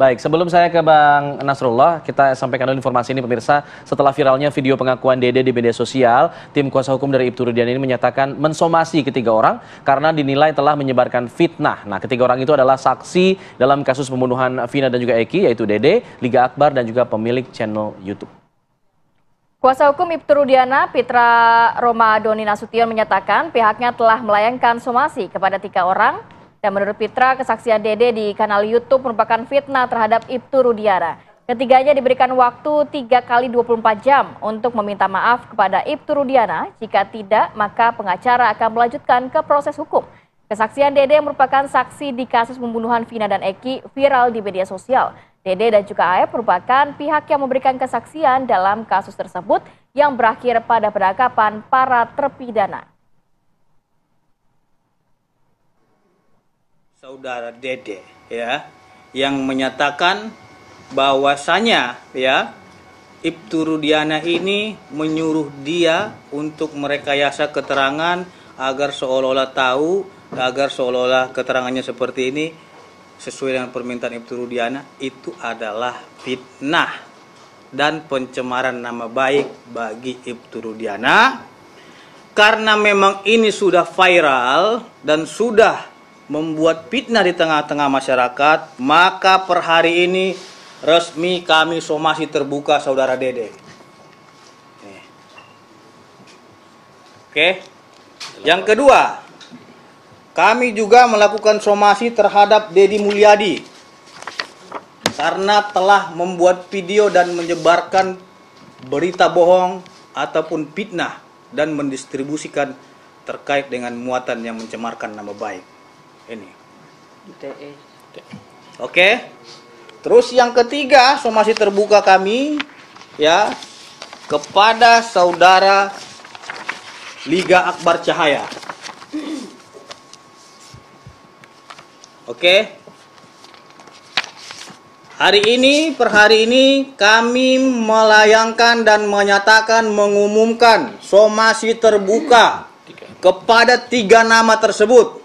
Baik, sebelum saya ke Bang Nasrullah, kita sampaikan dulu informasi ini pemirsa. Setelah viralnya video pengakuan Dede di media sosial, tim kuasa hukum dari Ibtu Rudiana ini menyatakan mensomasi ketiga orang karena dinilai telah menyebarkan fitnah. Nah, ketiga orang itu adalah saksi dalam kasus pembunuhan Vina dan juga Eki, yaitu Dede, Liga Akbar, dan juga pemilik channel YouTube. Kuasa hukum Ibtu Rudiana, Pitra Roma Doni Nasution menyatakan pihaknya telah melayangkan somasi kepada 3 orang. Dan menurut Pitra, kesaksian Dede di kanal YouTube merupakan fitnah terhadap Ibtu Rudiana. Ketiganya diberikan waktu 3 kali 24 jam untuk meminta maaf kepada Ibtu Rudiana. Jika tidak, maka pengacara akan melanjutkan ke proses hukum. Kesaksian Dede merupakan saksi di kasus pembunuhan Vina dan Eki viral di media sosial. Dede dan juga AF merupakan pihak yang memberikan kesaksian dalam kasus tersebut yang berakhir pada penangkapan para terpidana. Saudara Dede ya yang menyatakan bahwasanya ya Ibtu Rudiana ini menyuruh dia untuk merekayasa keterangan agar seolah-olah tahu, agar seolah-olah keterangannya seperti ini sesuai dengan permintaan Ibtu Rudiana, itu adalah fitnah dan pencemaran nama baik bagi Ibtu Rudiana. Karena memang ini sudah viral dan sudah membuat fitnah di tengah-tengah masyarakat, maka per hari ini resmi kami somasi terbuka saudara Dede. Oke. Yang kedua, kami juga melakukan somasi terhadap Dedi Mulyadi karena telah membuat video dan menyebarkan berita bohong ataupun fitnah dan mendistribusikan terkait dengan muatan yang mencemarkan nama baik. Ini. Oke. Terus yang ketiga, somasi terbuka kami ya kepada saudara Liga Akbar Cahaya. Oke. Per hari ini kami melayangkan dan menyatakan mengumumkan somasi terbuka kepada 3 nama tersebut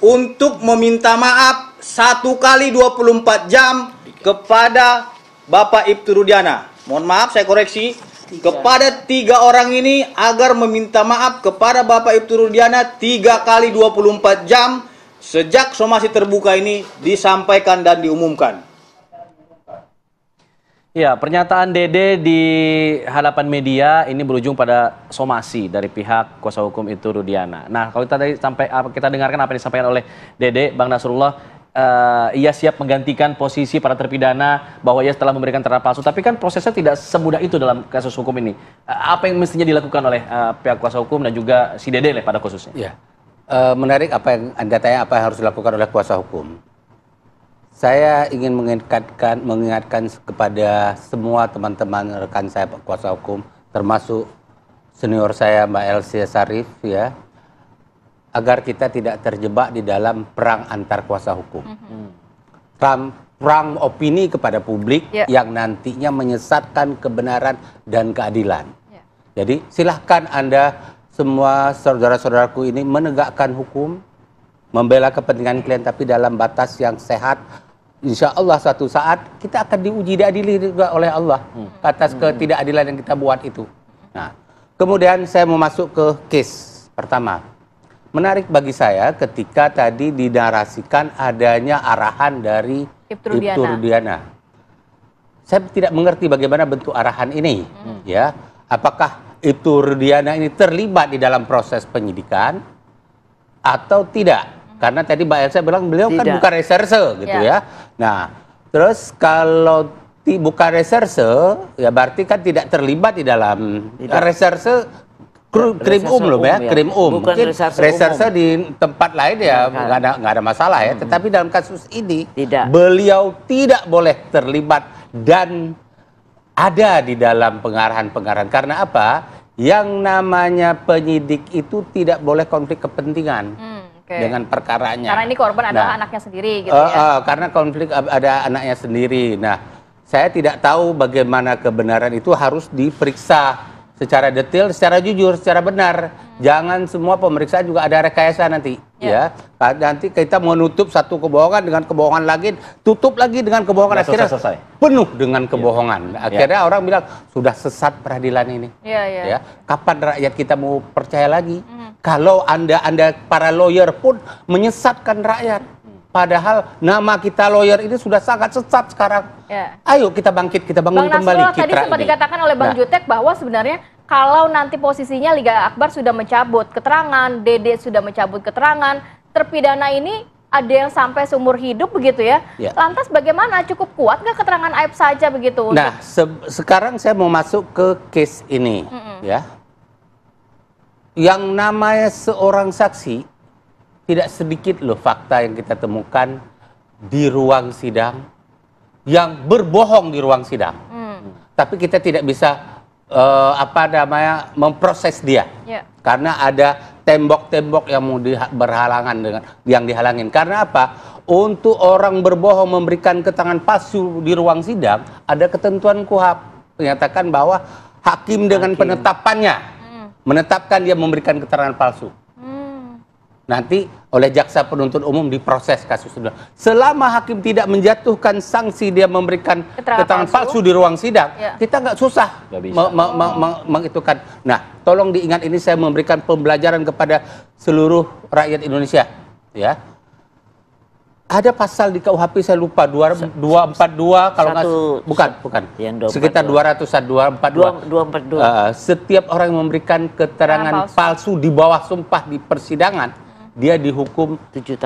untuk meminta maaf 1 kali 24 jam kepada Bapak Ibtu Rudiana. Mohon maaf saya koreksi. Kepada 3 orang ini agar meminta maaf kepada Bapak Ibtu Rudiana 3 kali 24 jam sejak somasi terbuka ini disampaikan dan diumumkan. Ya, pernyataan Dede di hadapan media ini berujung pada somasi dari pihak kuasa hukum Ibtu Rudiana. Nah, kalau kita dengarkan apa yang disampaikan oleh Dede, Bang Nasrullah, ia siap menggantikan posisi para terpidana bahwa ia telah memberikan keterangan palsu. Tapi kan prosesnya tidak semudah itu dalam kasus hukum ini. Apa yang mestinya dilakukan oleh pihak kuasa hukum dan juga si Dede pada khususnya? Ya, menarik apa yang Anda tanya, apa yang harus dilakukan oleh kuasa hukum. Saya ingin mengingatkan kepada semua teman-teman rekan saya kuasa hukum, termasuk senior saya Mbak Elsie Sarif ya, agar kita tidak terjebak di dalam perang antar kuasa hukum. Perang opini kepada publik yang nantinya menyesatkan kebenaran dan keadilan. Jadi silahkan Anda semua saudara-saudaraku ini menegakkan hukum, membela kepentingan klien tapi dalam batas yang sehat. Insya Allah suatu saat kita akan diuji diadili juga oleh Allah atas ketidakadilan yang kita buat itu. Nah, kemudian saya mau masuk ke case pertama. Menarik bagi saya ketika tadi dinarasikan adanya arahan dari Ibtu Rudiana. Saya tidak mengerti bagaimana bentuk arahan ini. Ya, apakah Ibtu Rudiana ini terlibat di dalam proses penyidikan atau tidak? Karena tadi Mbak Elsa bilang beliau kan bukan reserse gitu ya. Nah, terus kalau bukan reserse, ya berarti kan tidak terlibat di dalam reserse krim loh ya, krim mungkin reserse di tempat lain ya nggak ada masalah ya. Tetapi dalam kasus ini beliau tidak boleh terlibat dan ada di dalam pengarahan-pengarahan. Karena apa? Yang namanya penyidik itu tidak boleh konflik kepentingan. Dengan perkaranya. Karena ini korban adalah anaknya sendiri gitu ya. Karena konflik ada anaknya sendiri. Nah, saya tidak tahu bagaimana kebenaran itu harus diperiksa secara detail, secara jujur, secara benar. Jangan semua pemeriksaan juga ada rekayasa nanti. Ya. Nanti kita menutup satu kebohongan dengan kebohongan lagi, tutup lagi dengan kebohongan. Akhirnya penuh dengan kebohongan. Akhirnya orang bilang, sudah sesat peradilan ini. Ya. Kapan rakyat kita mau percaya lagi? Kalau Anda para lawyer pun menyesatkan rakyat. Padahal nama kita lawyer ini sudah sangat sesat sekarang. Ayo kita bangkit, kita bangun kembali. Tadi sempat dikatakan oleh Bang Jutek bahwa sebenarnya kalau nanti posisinya Liga Akbar sudah mencabut keterangan, Dede sudah mencabut keterangan, terpidana ini ada yang sampai seumur hidup begitu ya. Lantas bagaimana? Cukup kuat nggak keterangan Aib saja begitu? Nah, sekarang saya mau masuk ke case ini, ya. Yang namanya seorang saksi, tidak sedikit loh fakta yang kita temukan di ruang sidang yang berbohong di ruang sidang. Tapi kita tidak bisa memproses dia. Karena ada tembok-tembok yang mau berhalangan dengan yang dihalangin. Karena apa? Untuk orang berbohong memberikan keterangan palsu di ruang sidang, ada ketentuan KUHP menyatakan bahwa hakim dengan penetapannya menetapkan dia memberikan keterangan palsu. Nanti oleh jaksa penuntut umum diproses kasus itu. Selama hakim tidak menjatuhkan sanksi dia memberikan keterangan palsu di ruang sidang, kita nggak susah mengitukan. Nah, tolong diingat, ini saya memberikan pembelajaran kepada seluruh rakyat Indonesia. Ya, ada pasal di KUHP saya lupa 242 kalau nggak, bukan. Sekitar 242. Setiap orang yang memberikan keterangan palsu di bawah sumpah di persidangan, dia dihukum 7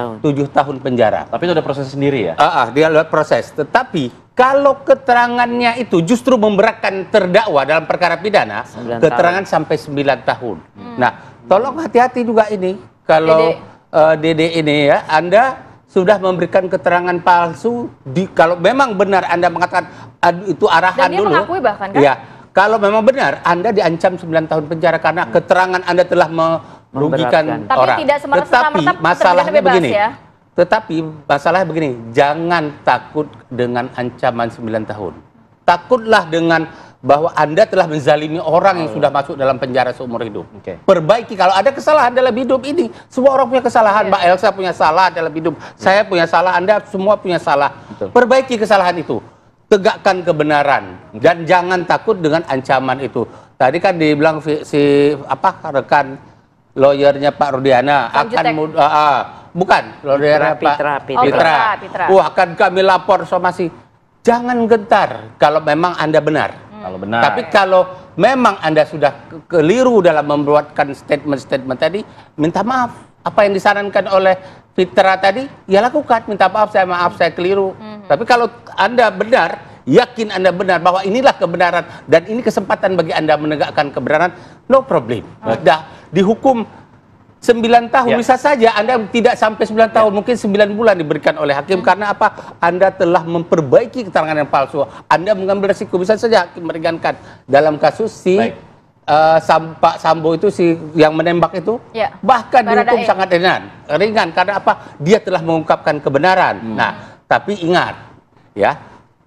tahun penjara. Tapi itu ada proses sendiri ya? Dia lewat proses. Tetapi kalau keterangannya itu justru memberatkan terdakwa dalam perkara pidana, keterangan sampai 9 tahun. Nah, tolong hati-hati juga ini. Kalau Dede ini ya, Anda sudah memberikan keterangan palsu, kalau memang benar Anda mengatakan itu arahan dulu. Dan dia mengakui bahkan kan? Ya, kalau memang benar Anda diancam 9 tahun penjara karena keterangan Anda telah merugikan orang. Tetapi masalahnya begini. Tetapi masalahnya begini, jangan takut dengan ancaman 9 tahun. Takutlah dengan bahwa Anda telah menzalimi orang yang sudah masuk dalam penjara seumur hidup. Perbaiki, kalau ada kesalahan dalam hidup ini, semua orang punya kesalahan. Mbak Elsa punya salah dalam hidup, saya punya salah, Anda semua punya salah. Perbaiki kesalahan itu, tegakkan kebenaran, dan jangan takut dengan ancaman itu. Tadi kan dibilang rekan lawyernya Pak Rudiana bukan lawyer Pak Pitra. Akan kami lapor somasi. Jangan gentar kalau memang Anda benar. Kalau benar. Tapi kalau memang Anda sudah keliru dalam membuatkan statement-statement tadi, minta maaf. Apa yang disarankan oleh Pitra tadi, ya lakukan. Minta maaf, saya keliru. Tapi kalau Anda benar, yakin Anda benar bahwa inilah kebenaran dan ini kesempatan bagi Anda menegakkan kebenaran, no problem. Dah dihukum 9 tahun, bisa saja Anda tidak sampai 9 tahun, mungkin 9 bulan diberikan oleh hakim. Karena apa? Anda telah memperbaiki keterangan yang palsu. Anda mengambil resiko, bisa saja hakim meringankan. Dalam kasus Pak Sambo itu, yang menembak itu, bahkan dihukum sangat ringan. Karena apa? Dia telah mengungkapkan kebenaran. Nah, tapi ingat, ya,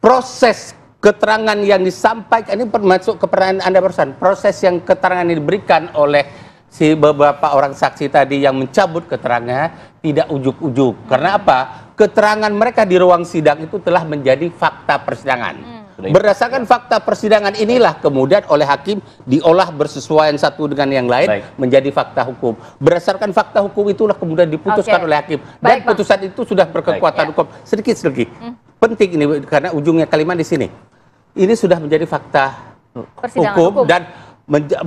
proses keterangan yang disampaikan ini masuk ke pertanyaan Anda barusan. Proses yang keterangan ini diberikan oleh beberapa orang saksi tadi yang mencabut keterangannya tidak ujuk-ujuk. Karena apa? Keterangan mereka di ruang sidang itu telah menjadi fakta persidangan. Berdasarkan fakta persidangan inilah kemudian oleh hakim diolah bersesuaian satu dengan yang lain menjadi fakta hukum. Berdasarkan fakta hukum itulah kemudian diputuskan oleh hakim. Dan putusan itu sudah berkekuatan hukum. Sedikit lagi. Penting ini karena ujungnya kalimat di sini. Ini sudah menjadi fakta hukum dan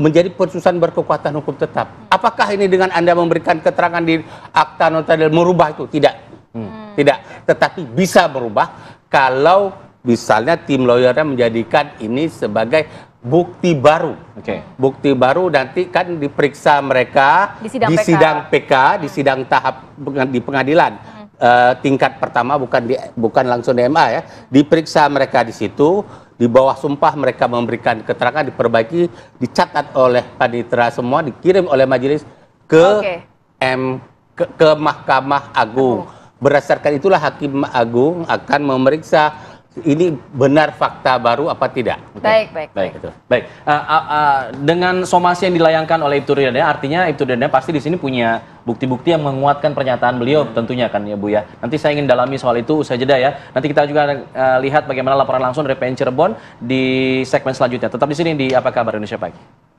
menjadi putusan berkekuatan hukum tetap. Apakah ini dengan Anda memberikan keterangan di akta notarial merubah itu? Tidak. Tidak. Tetapi bisa berubah kalau misalnya tim lawyernya menjadikan ini sebagai bukti baru. Bukti baru nanti kan diperiksa mereka di sidang PK, di sidang tahap di pengadilan. Tingkat pertama, bukan langsung di MA ya. Diperiksa mereka di situ. Di bawah sumpah mereka memberikan keterangan, diperbaiki, dicatat oleh panitera semua, dikirim oleh majelis ke Mahkamah Agung. Berdasarkan itulah Hakim Agung akan memeriksa ini benar fakta baru apa tidak. Baik, baik, Baik, betul. Baik. Dengan somasi yang dilayangkan oleh Ibtu Rudiana, artinya Ibtu Rudiana pasti di sini punya bukti-bukti yang menguatkan pernyataan beliau tentunya kan ya Bu ya. Nanti saya ingin dalami soal itu usai jeda ya. Nanti kita juga lihat bagaimana laporan langsung dari PN Cirebon di segmen selanjutnya. Tetap di sini di Apa Kabar Indonesia Pagi.